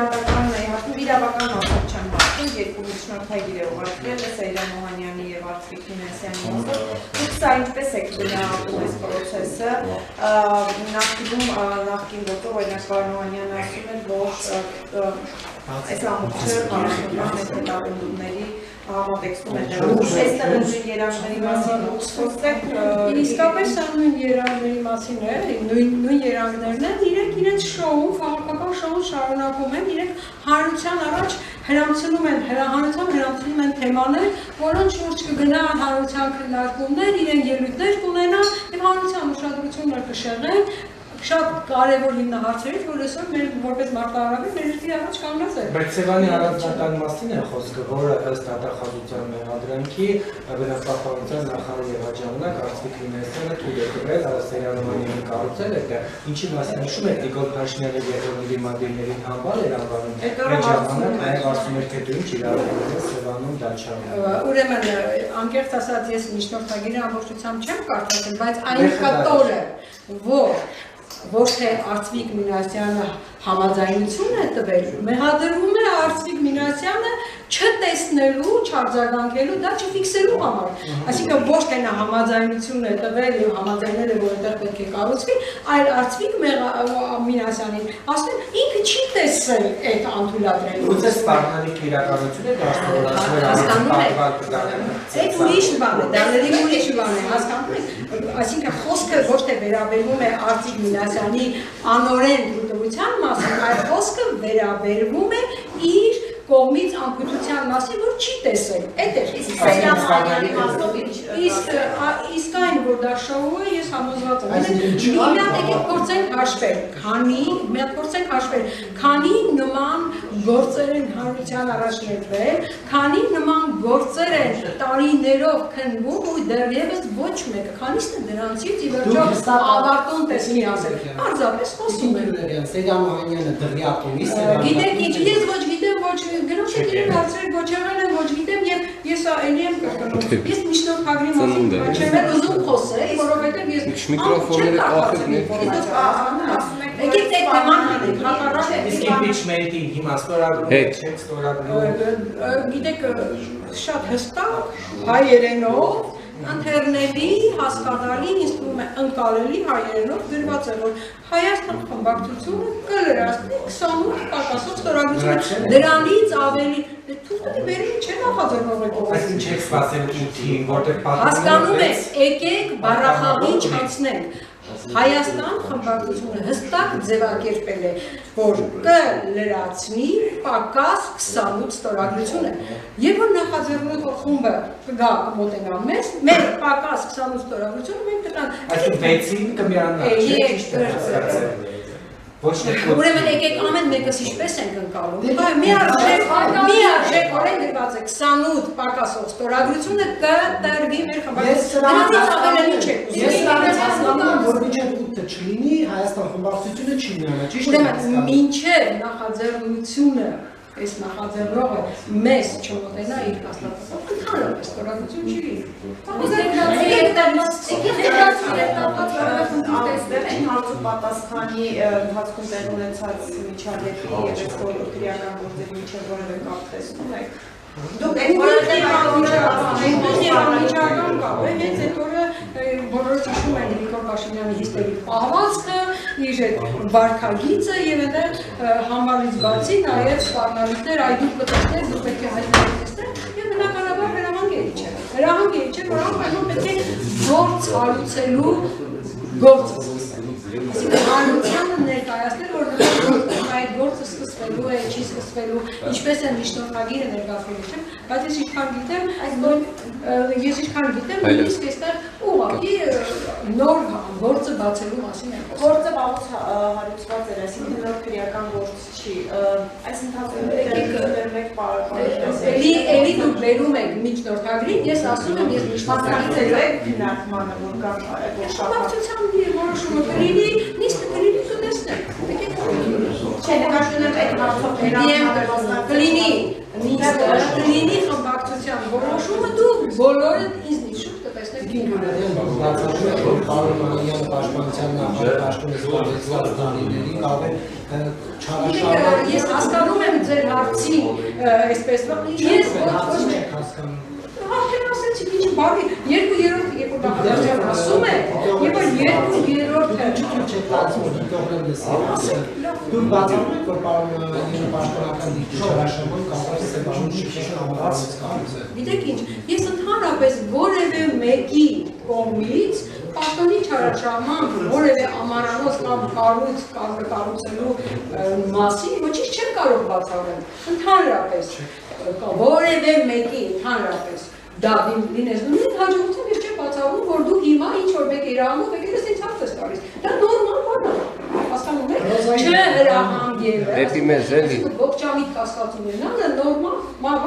գնահատականն է հարցում, իրավական մասով չեմ հարցում, երկու միջնորդագիր է ուղարկել, Սեյրան Մոհանյանի և Արծվիկ Մինասյանի մասով, դուք սա ինչպես եք գնահատում այս պրոցեսը, նախկին գոտով, օրինակ Պարոն Մոհանյանը ասում էր, որ այս ամբողջը կառավարման հետապնդումների համատեքստում է դրանում, այստեղ նույն երանգների մասին խոսեք, իսկապես սա նույն երանգների մասին է, նույն երանգներն են, իրենք շոուն, քաղաքական շոուն շարունակում են, իրենք հանրության առաջ հրամցնում են թեմաներ, որոնց շուրջ կգնան հանրության քննարկումներ, իրենք ելույթներ կունենան և հանրության ուշադրություններ կշեղեն, շատ կարևոր հիմնահարցերից, որ այսօր մեր որպես մարտահրավեր մեր երկրի առաջ կանգնած է։ Բայց Սևանի առանձնական մասին է խոսքը, որը ըստ դատախազության մեղադրանքի բնապահպանության նախարարի ժամանակ Արծվիկ Մինասյանը թույլ է տվել Սեյրան Մոհանյանի կառուցել է, ինչի մասին հիշում եք Նիկոլ Փաշինյանը երրորդի մանդիլներին համբալ էր անվանում, այդ ժամանակ նաև ասում էր, թե դու ինչ իրավունք ես Սևանում դա չանել։ Ուրեմն անկեղծ ասած ես միջնորդագիրը ամբողջությամբ չեմ կարդացել, բայց այն կտորը, որ թե Արծվիկ Մինասյանը համաձայնություն է տվել, մեղադրվում է Արծվիկ Մինասյանը չտեսնելու, չարձագանքելու, դա չֆիքսելու համար։ Այսինքն ոչ թե նա համաձայնություն է տվել եւ համաձայնել է, որ այդտեղ պետք է կառուցվի, այլ Արծվիկ Մինասյանին ասում ինքը չի տեսել այդ անթույլատրելը։ Ո՞նց է սպառնալիք իրականություն է Այդ ուրիշ բան է, դա ուրիշ բան է, հասկանում եք։ Այսինքն խոսքը ոչ թե վերաբերվում է Արծվիկ Մինասյանի անօրեն թույլտվության մասին, այլ խոսքը վերաբերվում է իր կողմից անփույթության մասին, որ չի տեսել։ Այդ է։ Իսկ այն, որ դա շոու է, ես համոզված եմ։ Մի հատ եկեք փորձենք հաշվել, քանի նման գործեր են հանրության առաջ ներվել, քանի նման գործեր են տարիներով քննվում ու դեռևս ոչ մեկը, քանիսն է դրանցից ի վերջո ավարտուն տեսքի ասել։ Պարզապես խոսում են։ Սեյրան Մոհանյանը դղյակումից է։ Գիտեք ինչ, ես ոչ գիտեմ, ոչ գնոց եք իրեն հարցրել, ոչ եղել եմ, ոչ գիտեմ և ես էլի եմ կրկնում։ Ես միջնորդագրի մասին չեմ ուզում խոսել, որովհետև ես չեմ եկեք այդ թեման հանենք, հակառակ Իսկ impeachment-ին հիմա ստորագրում եք, չեք ստորագրում։ Գիտեք, շատ հստակ, հայերենով, ընթերնելի, հասկանալի, ինձ թվում է ընկալելի հայերենով գրված է, որ Հայաստան խմբակցությունը կլրացնի 28 պակասով ստորագրությունը, դրանից ավելի թույլտվի վերին չէ նախաձեռնողը։ Այսինքն չեք սպասել 8-ին, որտեղ հասկանում եք, եկեք բառախաղի չանցնենք։ Հայաստան խմբակցությունը հստակ ձևակերպել է, որ կլրացնի պակաս 28 ստորագրությունը, եւ որ նախաձեռնող խումբը կգա կմոտենա մեզ, մեր պակաս 28 ստորագրությունը մենք կտանք։ Այսինքն 6-ին կմիանա, Ուրեմն եկեք ամեն մեկս ինչպես ենք ընկալում։ Միարժեքորեն գրված է 28 պակասով ստորագրությունը կտրվի մեր խմբակցությունը։ Ես հասկանում եմ, որ մինչև 8-ը չլինի, Հայաստան խմբակցությունը չի միանա, ճիշտ է։ Ուրեմն մինչև նախաձեռնությունը այս նախաձեռնողը մեզ չմոտենա իր կազմակերպով, ընդհանրապես ստորագրություն չի լինի։ Այն հարցու պատասխանի ընթացքում տեղ ունեցած միջադեպի և այս քրեական գործերի միջև որևէ կապ տեսնում եք։ Դուք այդ որևէ միջական կապ է, հենց այդ օրը բոլորը հիշում են Նիկոլ Փաշինյանի հիստորիկ պահվածքը, իր վարքագիծը եւ այդտեղ համալից բացի նաեւ սպառնալիքներ, այ դուք կտեսնեք, դուք պետք է հայտնեցնեք եւ բնականաբար հրահանգելի չէ, որ անպայման պետք է գործ հարուցելու գործը այսինքն հանրությանը ներկայացնել, որ այդ գործը սկսվելու է, չի սկսվելու, ինչպես են միջնորդագիրը ներկայացնելու չեմ, բայց ես ինչքան գիտեմ, նույնիսկ այստեղ ուղղակի նոր գործը բացելու մասին է խոսքը։ Գործը վաղուց հարուցված էր, այսինքն նոր քրեական գործ չի, այս ընթացքում Էլի դուք բերում եք միջնորդագրին, ես ասում եմ, ես մասնակցելու եք քննարկմանը, որ կան շաբաթության որոշումը կլինի, նիստը կլինի կտեսնեք։ Չէ, նկատում եմ այդ հարցով կլինի նիստը, կլինի խմբակցության որոշումը, դուք բոլորը ինձնից շուտ կտեսնեք բացատրում է, որ պարոն Մանոյանը պաշտպանության նախարար պաշտոնը զբաղեցված տարիների կարող է չարաշահել։ Ես հասկանում եմ ձեր հարցի, այսպես ես ոչ մեկ հասկանում։ Արդեն ասեցի, ինչ բարի, 2/3 երբ որ նախագահը ասում է, եւ որ 2/3-ը չեք բացում, դիտողներ լսել։ Դուք բացատրում եք, որ պարոն Մանոյանը պաշտպանական չարաշահել կարող է Սեբանոն շփոթել համառոց կառուցել։ Գիտեք ինչ, ես ընդհանրապես որևէ մեկի կողմից պաշտոնի չարաշահման որևէ ամառանոց կամ կառուցելու մասին ոչինչ չեմ կարող բացառել։ Ընդհանրապես որևէ մեկի ընդհանրապես դա լինես նույն հաջողությամբ ես չեմ բացառում, որ դու հիմա ինչ-որ մեկ իրավունք եկել ես ինձ հարց ես տալիս։ Դա նորմալ բան է։ Հասկանում եք, չհրահանգելը, ողջամիտ կասկած ունենալը նորմալ բան է։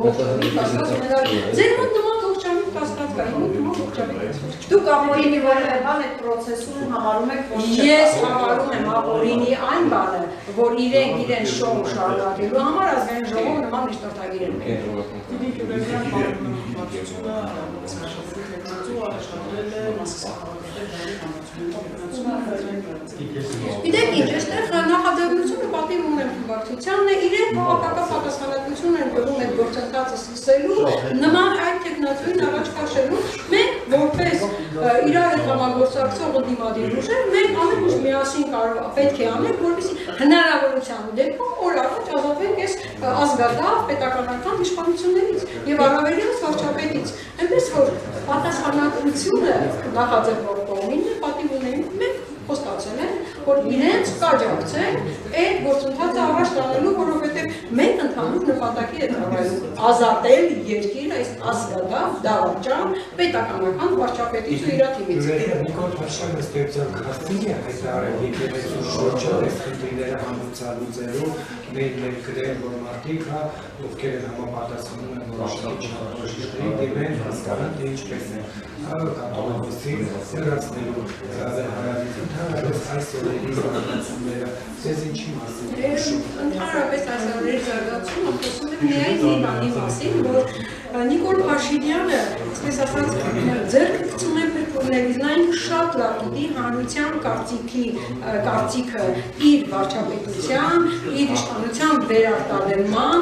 Ողջամիտ կասկած ունենալը։ Ձեր մոտ նման ողջամիտ կասկած կա, իմ մոտ նման ողջամիտ կասկած։ Դուք ապօրինի որևէ բան այդ պրոցեսում համարում եք, որ Ես համարում եմ ապօրինի այն բանը, որ իրեն շոու շարունակելու համար ազգային ժողովը նման միջնորդագիր են Գիտեք ինչ, այստեղ նախաձեռնությունը պատիվ ունեմ խմբակցությանն է, իրենք բավականին պատասխանատվություն են կրում այդ գործընթացը սկսելու, նման այդ տեխնոլոգիային առաջ քաշելու, մենք որպես իրար հետ համագործակցող դիմադիր ուժեր, մենք ամեն ինչ միասին պետք է անենք, որպեսզի հնարավորության դեպքում օր առաջ ազատվենք այս ազգադահ պետականական իշխանություններից եւ առավելևս վարչապետից։ Այնպես որ պատասխանատվությունը նախաձեռնող կողմին է, պատիվ ունեն մենք խոստացել են, որ իրենց կաջակցեն այդ գործընթացը առաջ տանելու, որովհետև մենք ընդհանուր նպատակի հետ հավելում ազատել երկիրը այս ազգադահ դավաճան պետականական վարչապետից ու իր թիմից։ Նիկոլ Փաշյանը ստեղծել քարտինի հայտարարել եկեղեցու շրջը այս խնդիրները համոզալուծելու մեր գրել, որ մարդիկ, ովքեր են համապատասխանում են որոշակի չափորոշիչների, դիմեն հասկանան, թե ինչպես է կատողոսի սերացնելու հարավից այս օրերի զարգացումները, ձեզ ինչի մասին է հուշում։ Ընդհանրապես այս օրերի զարգացումը խոսում է միայն մի բանի մասին, որ Նիկոլ Փաշինյանը, այսպես ասած, ձեռքը գցում է փրկումներից, նա ինքը շատ լավ գիտի հանրության կարծիքը իր վարչապետության, իր իշխանության վերարտադրման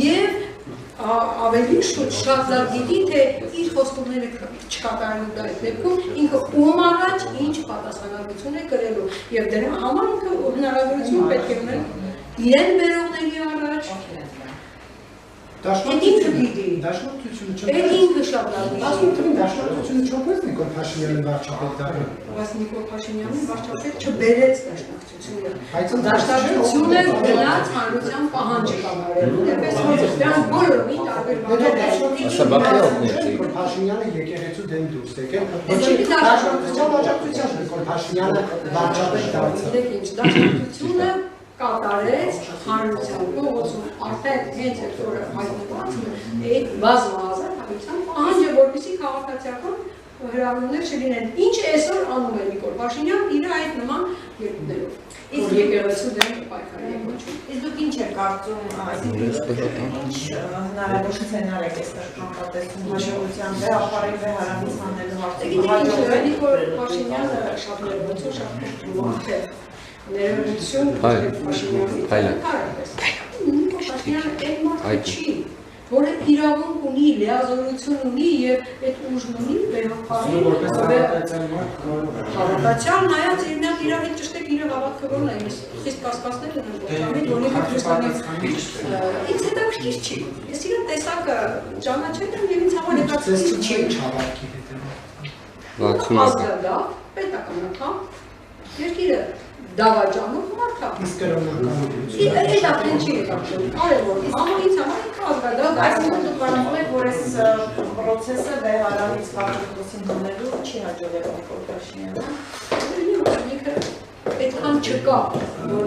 եւ ավելի շատ լավ գիտի, թե իր խոստումները չկատարելու այդ դեպքում ինքը ում առաջ ինչ պատասխանատվություն է կրելու եւ դրա համար ինքը հնարավորություն պետք է ունել իրեն վերողների առաջ Դաշնակցությունը ինքը շատ լավ գիտի։ Ասում դաշնակցությունը չոքեց Նիկոլ Փաշինյանը վարչապետ դառնալ։ Բայց Նիկոլ Փաշինյանը վարչապետ չբերեց դաշնակցությունը։ Բայց դաշնակցությունը գնաց հանրության պահանջը կատարելու, դեպս որ դրանք բոլորովին տարբեր բաներ են։ Նիկոլ Փաշինյանը եկեղեցու դեմ դուրս եկել, դաշնակցության աջակցությամբ Նիկոլ Փաշինյանը վարչապետ դարձավ։ Գիտեք ինչ, դաշնակցությունը կատարեց հանրության կողմում արդեն հենց այդ օրը հայտնված այդ բազմահազար հանրության պահանջը, որպեսզի քաղաքացիական հրավերներ չլինեն։ Ինչ այսօր անում է Նիկոլ Փաշինյանը իր այդ նման երկրներով։ Իսկ եկեղեցու դեմ պայքարի է կոչում։ Իսկ դուք ինչ եք կարծում, այսինքն ինչ հնարավոր սցենար եք այստեղ կանխատեսում հաջողության վեհապարի վեհարանից հանելու հարցում։ Նիկոլ Փաշինյանը շատ ներողություն, շատ փոքր ներողություն Փաշինյանը այն մարդը չի, որը իրավունք ունի, լիազորություն ունի եւ այդ ուժն ունի վեհապարի հավատացյալ նայած իրնակ իր հետ ճշտեք իր հավատքը որն է, ես խիստ կասկածներ ունեմ ոչամիտ, որ ինքը քրիստոնյա ինձ հետաքրքիր չի, ես իր տեսակը ճանաչել եմ եւ ինձ համար հետաքրքիր չի ազգադահ, պետականական երկիրը դավաճանող մարդ է։ Իսկ կրոնական Այդ արդեն չի հետաքրքրում, կարևոր է, amma ինձ համար ազգադահ, Այսինքն դուք կարծում եք, որ այս պրոցեսը վեհարանից վարչապետին դնելու չի հաջողել Նիկոլ Փաշինյանը։ այդքան չկա որ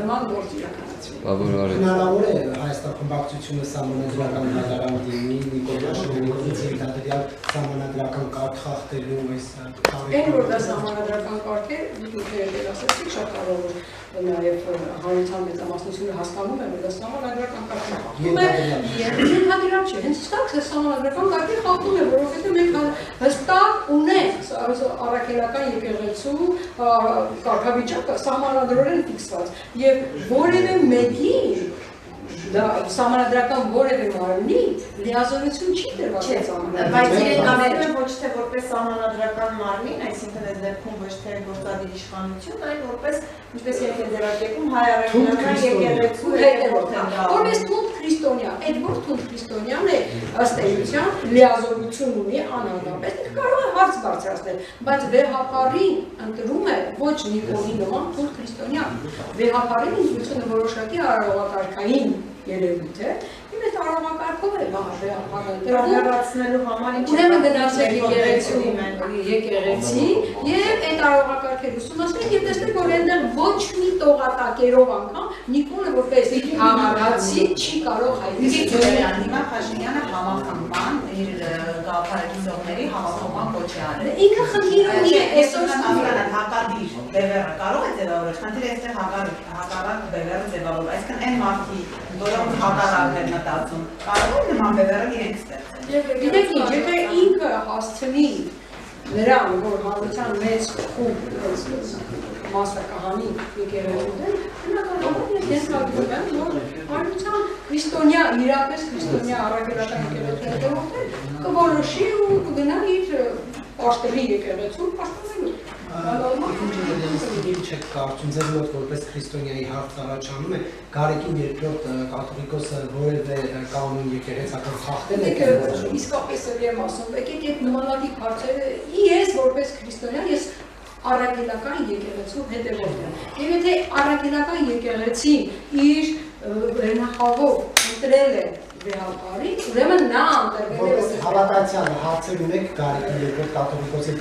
նման գործ իրականացվի։ Հնարավոր է Հայաստան խմբակցությունը սահմանադրական հրադարան դիմի Նիկոլ Փաշինյանից երիտասարդական սահմանադրական կարգ խախտելու այս Այն որ դա սահմանադրական կարգ է, դուք ասացիք շատ կարող է նաև հանրության մեծամասնությունը հասկանում է, որ դա սահմանադրական կարգ է խախտում է, եւ հադրապ չէ, հենց հստակ սահմանադրական կարգի խախտում է, որովհետեւ մենք հստակ ունենք առաքելական եկեղեցու կարգավիճակը սահմանադրորեն ֆիքսված եւ որևէ մեկի դա սահմանադրական որևէ մարմնի լիազորություն չի տրված բայց իրենք ամերում են ոչ թե որպես սահմանադրական մարմին, այսինքն այս դեպքում ոչ թե գործադիր իշխանություն, այլ որպես ինչպես եք դերակերպում հայ առաքելական եկեղեցու հետևորդ որպես թունդ քրիստոնյա, այդ որ թունդ քրիստոնյան է ըստ էության լիազորություն ունի անհատապես, կարող է հարց բարձրացնել, բայց վեհապարին ընտրում է ոչ Նիկոլի նման թունդ քրիստոնյա, վեհապարին ինքնությունը որոշակի արարողակարգային երևույթ է, եւ այդ արարողակարգով է վեհապարը ուրեմն գնացեք եկեղեցի եւ այդ արարողակարգերը ուսումնասիրեք եւ տեսնեք որ այնտեղ ոչ մի տողատակերով անգամ Նիկոլը որպես համառացի չի կարող հայտնել հիմա Փաշինյանը համախմբան իր գաղափարակիցների համախմբան կոչ է արել ինքը խնդիր ունի այսօր հակադիր բևեռը կարող է ձևավորել խնդիրը այստեղ հակառակ բևեռը ձևավորել այսինքն այն մարդիկ որոնք հակառակ են մտածում կարող է նման բևեռը իրենք ստեղծել գիտեք ինչ եթե ինքը հասցնի նրան որ հանրության մեծ խումբ մասնակահանի եկեղեցու բնականաբար ես կարծում եմ որ հանրության քրիստոնյա իրապես քրիստոնյա առաքելական եկեղեցու կորոշի ու կգնա իր պաշտելի եկեղեցու պաշտպանելու Ինչ եք կարծում, ձեզ մոտ որպես քրիստոնյայի հարց առաջանում է Գարեգին երկրորդ կաթողիկոսը որևէ կանոն եկեղեցական խախտել է իսկապես եմ ասում, եկեք այդ նմանատիպ հարցերը ես որպես քրիստոնյա ես առաքելական եկեղեցու հետևորդ եմ եւ եթե առաքելական եկեղեցին իր վերնախավով ընտրել է վեհապարին, ուրեմն նա ընտրվել է հավատացյալ հարցեր ունեք Գարեգին երկրորդ կաթողիկոսի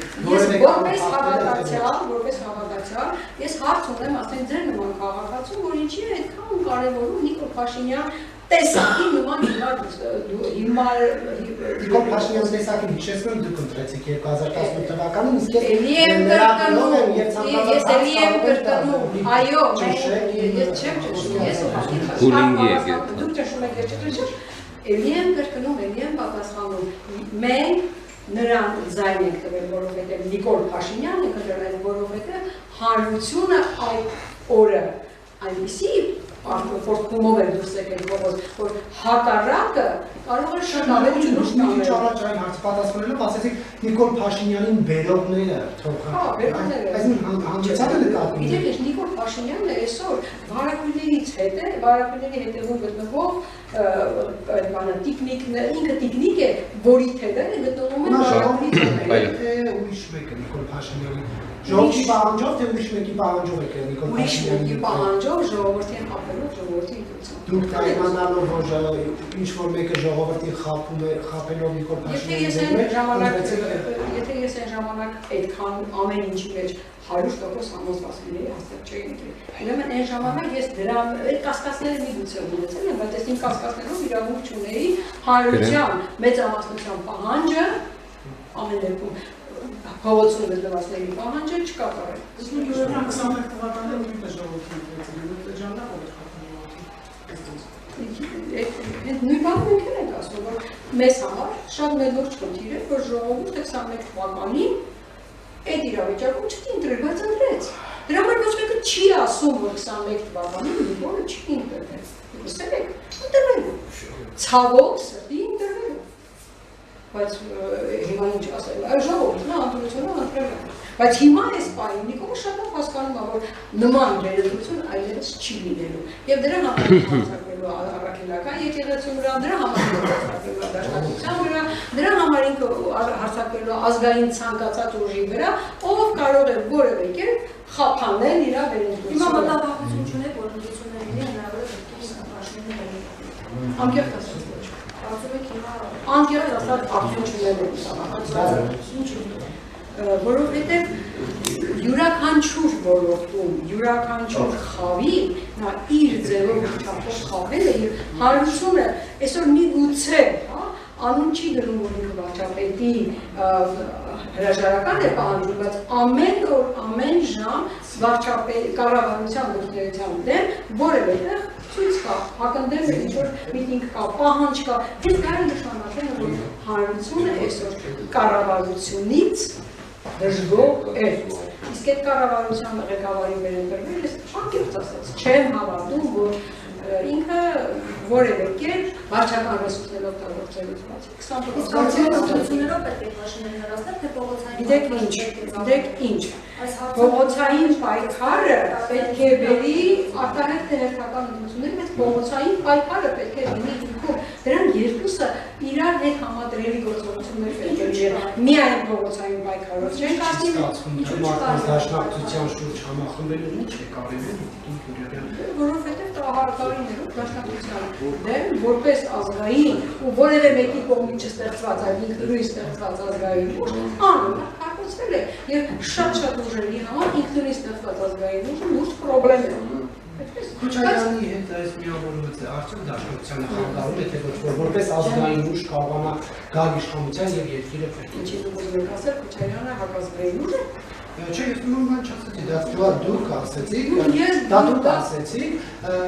որպես հավատացյալ ես հարց ունեմ ասենք ձեր նման քաղաքացու որ ինչի է այդքան կարևորում Նիկոլ Փաշինյան տեսակի նման հիմար Նիկոլ Փաշինյան տեսակին հիշեցնում դուք ընտրեցիք 2018 թվականին իսկ ես էլի եմ կրկնում այո ես չեմ ճշտում ես դուք ճշտում եք ես չճշտում էլի եմ կրկնում էլի եմ պատասխանում մենք նրան ձայն ենք տվել որովհետև Նիկոլ Փաշինյանը կդրել որովհետև հանրությունը այդ օրը այնպիսի Փորձումով էր դուրս եկել փողոց, որ հակառակը կարող է շատ ավելի ճնուշ տանել։ Ինչ առաջ այն հարցի պատասխանելով ասեցիք Նիկոլ Փաշինյանին բերողները թողան։ Հա, բերողները։ Այսինքն հանդիպանը նկատում եք։ Գիտեք, Նիկոլ Փաշինյանն այսօր վարակույրներից հետ է, վարակույրների հետևում գտնվող այդ բանը տիկնիկն ինքը տիկնիկ է, որի թևերը գտնվում են վարակույրի ուրիշ մեկը Նիկոլ Փաշինյանի Ժողովրդի պահանջով թե ուրիշ մեկի պահանջով եք Նիկոլ Ուրիշ մեկի պահանջով ժողովրդին խաբելով ժողովրդի ինքնություն։ Դուք պայմանանով որ ինչ որ մեկը ժողովրդին խաբելով Նիկոլ Փաշինյանը Եթե ես այն ժամանակ այդքան ամեն ինչի մեջ 100% համոզված լինեի, հաստատ չէի ընտրել։ Ուրեմն այն ժամանակ ես դրա այդ կասկածները մի գուցե ունեցել եմ, բայց այս իմ կասկածներով իրավունք չունեի հանրության մեծամասնության պահանջը ամեն դեպքում Փողոցում գտնվածների պահանջը չկատարել։ Իսկ յուրաքանչյուր 21 թվականին նույնպես ժողովրդին այդ ժամանակ Այդ նույն բանը մենք ենք ասում, որ մեզ համար շատ մեծ լուրջ խնդիր է, որ ժողովուրդը 21 թվականին այդ իրավիճակում չի ընտրել, բայց ընտրեց։ Դրա համար ոչ մեկը չի ասում, որ 21 թվականին Նիկոլը չի ընտրել։ Լսել եք, ընտրել է։ Ցավոք սրտի ընտրել է։ Բայց հիմա ինչ ասել, ժողովուրդն անդրությունը ընտրել է։ Բայց հիմա այս պահին Նիկոլը շատ լավ հասկանում է, որ նման վերլուծություն այլևս չի լինելու։ Եվ դրա համար հարձակվելու առաքելական եկեղեցու վրա, դրա համար հարձակվելու դաշնակցության վրա, դրա համար ինքը հարձակվելու ազգային ցանկացած ուժի վրա, ով կարող է որևէ կերպ խափանել իր վերլուծությունը։ Հիմա մտավախություն չունեք, որ ընդդիմությունների հնարավոր է Փաշինյանը անկեղծ ասած ոչ։ Կարծում եք հիմա անկեղծ ասած արդյունք չունելու։ Որովհետև յուրաքանչյուր ոլորտում, յուրաքանչյուր խավի նա իր ձևով չափով խավել է եւ հարցումը այսօր միգուցե, հա, անուն չի դնում որ ինքը վարչապետի հրաժարական է պահանջում, բայց ամեն օր, ամեն ժամ կառավարության գործունեության դեմ որևէ տեղ ցույց կա, հակնդեմ է ինչ-որ միտինգ կա, պահանջ կա, դες կարելի նշանակել որ հանրությունը այսօր կառավարությունից դժգոհ է։ Իսկ այդ կառավարության ղեկավարի վերաբերյալ ես անկեղծ ասած չեմ հավատում, որ ինքը որևէ կերպ վարչական ռեսուրսներով օգտագործելուց բացի 20%-ներով պետք է մաշիներ հեռացնել, թե փողոցային։ Գիտեք ինչ, փողոցային պայքարը պետք է բերի արտահայտ հերթական ընդունությունների, բայց փողոցային պայքարը պետք է լինի ինքնուրույն։ Դրանք երկուսը իրար հետ համադրելի գործողություններ պետք է լինեն։ Միայն փողոցային պայքարով չեն կազմի։ Դաշնակցության շուրջ համախմբելու ինչ է կարելի Որովհետև տաղարկարիներով դաշնակցության դեմ որպես ազգային ու որևէ մեկի կողմից չստեղծված, այլ ինքնուրույն ստեղծված ազգային ուժ անունը հարկոցվել է եւ շատ ուժերի համար ինքնուրույն ստեղծված ազգային ուժը լուրջ պրոբլեմ է։ Քոչարյանի հետ այս միավորված է արդյոք դաշնակցությանը խանգարում է, թե ոչ որ որպես ազգային ուժ կարողանա գալ իշխանության եւ երկիրը փոխել։ Ինչի ուզում եք ասել, Քոչարյանը հակազգային ուժ է։ Չէ, ես ուրեմն բան չասեցի, դա դուք ասեցիք, դա դուք ասեցիք,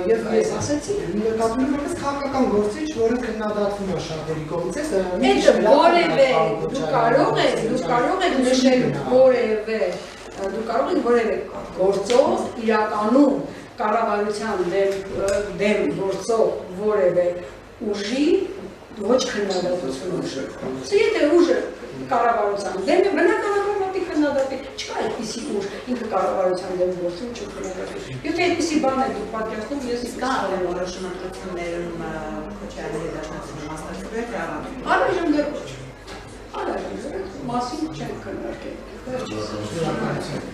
եւ ես ասեցի, նկատում եմ որպես քաղաքական գործիչ, որը քննադատվում է շատերի կողմից, այդ որևէ դու կարող եք նշել որևէ գործով իրականում կառավարության դեմ գործող որևէ ուժի ոչ քննադատություն ուժը։ Եթե ուժը կառավարության դեմ է, բնականաբար մոտի քննադատի, չկա այդպիսի ուժ, ինքը կառավարության դեմ գործում չքննադատի։ Եթե այդպիսի բան է դուք պատկերացնում, ես Կա որոշ մտածումներում Քոչարյանի դաշնակցությունը մասնակցել է հավաքին։ Առայժմ դեռ ոչ։ Առայժմ մասին չենք քննարկել։